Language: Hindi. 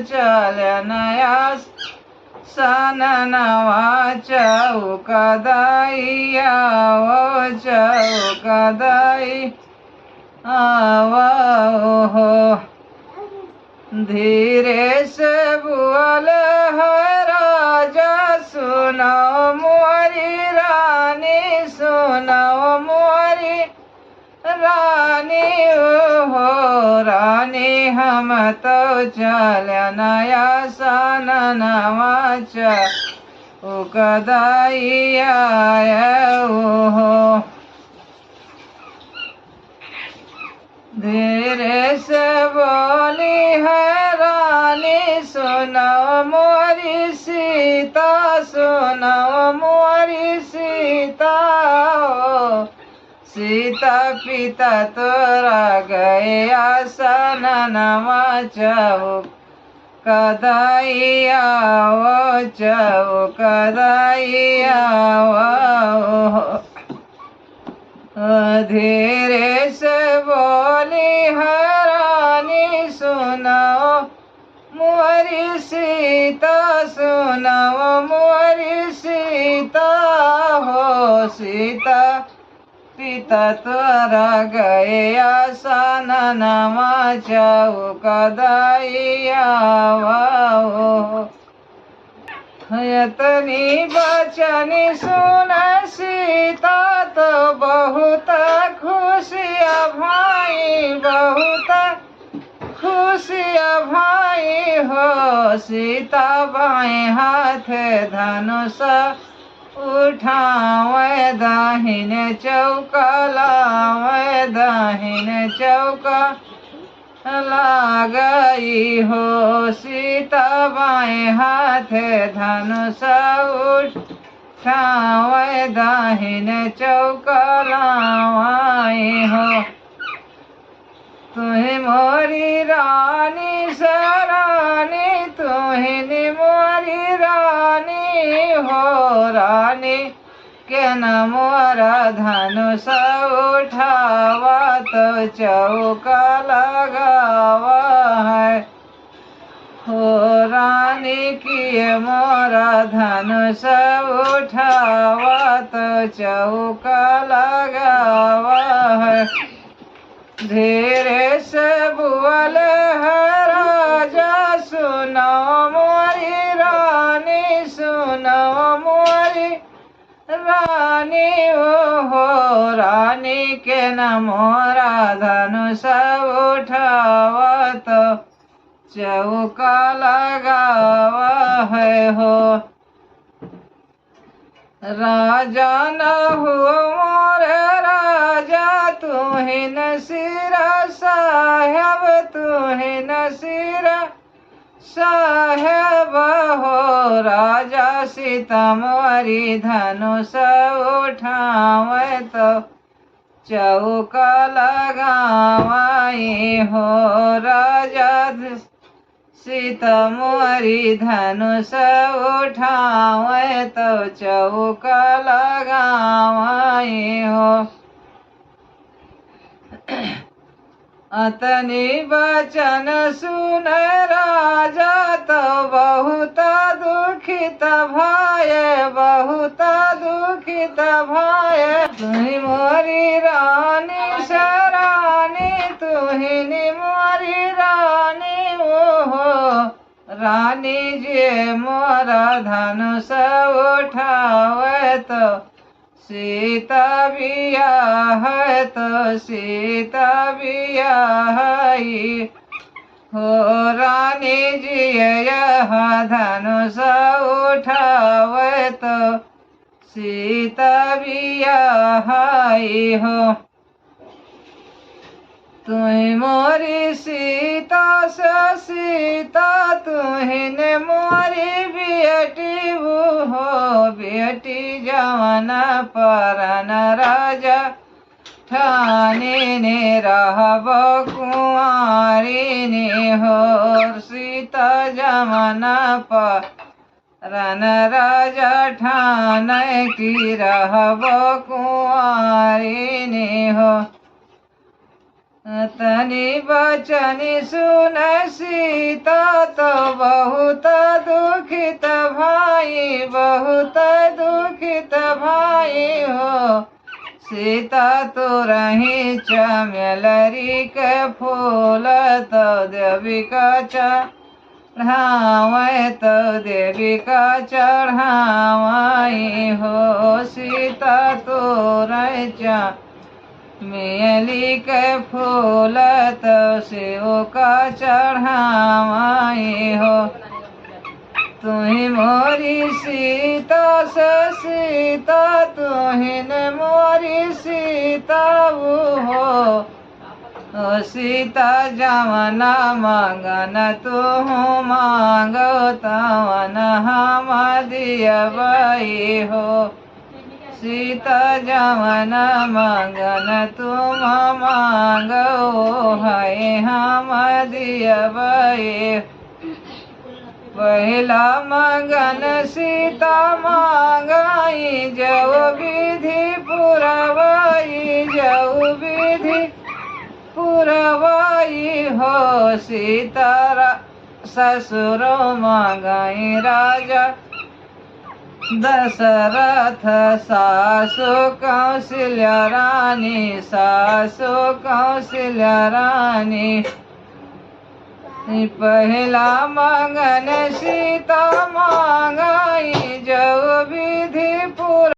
चलनया सननवा चौकदाई आवो चौकदाई आवो हो। धीरे से बोल है राजा सुनो मोरी रानी सुनो मोरी रानी हो रानी हम तो चलनया सननवा चौकदाई आवो हो। धीरे से बोली है रानी सुनो मोरी सीता सुनो मोरी सीता सीता पिता तोरा गए सननवा चौकदाई आवो चौकदाई आवो। धीरे से बोली है रानी सुनो मोरी सीता सुनो मोरी सीता हो सीता पिता तोरा गए सननवा चौकदाई आवो। यतनी बचनी सुन सीता तो बहुत खुशिया भाई बहुत खुशिया भाई हो। सीता बाएं हाथ धनुष उठावे दाहिने चौका लावे दाहिने चौका लागई हो। सीता बाएं हाथ धनुष उठावे दाहिने चौका लावाई हो। तुही मोरी रानी सरानी तुही मोरी रानी हो रानी के न मोरा धनुष उठावा तो चौका लगावा है हो। रानी की मोरा धनुष उठावा तो चौका लगावा है। धीरे से बोल है राजा सुनो मोरी रानी सुनो मोरी रानी हो रानी के न मोरा धनुष उठावा तो चौका लगावा है हो। राजा न हो मोरे राजा तुही नसीरा साहेब तुही नसीरा साहेब हो। राजा सीता मोरी धनुष उठावे तो चौका लगावाई हो। राजा सीता मोरी धनुष उठावे तो चौका लगावाई हो। अतनी बचन सुन राजा तो बहुत दुखित भाय बहुत दुखित भाय। तुही मोरी रानी सरानी तुही मोरी रानी हो रानी जे मोरा धनुष उठावे तो सीता बिया है तो सीता बिया है हो। रानी जी यह धनुष उठावे तो सीता बिया है हो। तुही मोरी सीता से सीता तुहिन मोरी बेटी हो बेटी जवन परन राजा ठाने ने रहब कुंवारी ने हो। सीता जवन परन राजा ठान की रहब कुंवारी ने हो। तनी बचनी सुन सीता तो बहुत दुखित भाई, बहुत दुखित भाई हो। सीता तो रही चमेलरी के फूल, तो देवी का चढ़ावे, तो देवी का चढ़ावाई हो। सीता तो रही चमेली के फूल, तो शिव का चढ़ावाई हो। तुही मोरी सीता से सीता, तुही ने मोरी सीता हो। ओ सीता जवना मांगन तू मांगो, तवन हम दियबई हो। सीता जवना मांगन तुम मांगो, है हम दियबई। पहला मंगन सीता मांगाई, जो विधि पुरवाई, जो विधि पुरवाई हो। सीता ससुर मांगाई राजा दशरथ, सासु कौशल्या रानी, सासु कौशल्या रानी। पहला मंगन सीता मांगाई, जो विधि पुर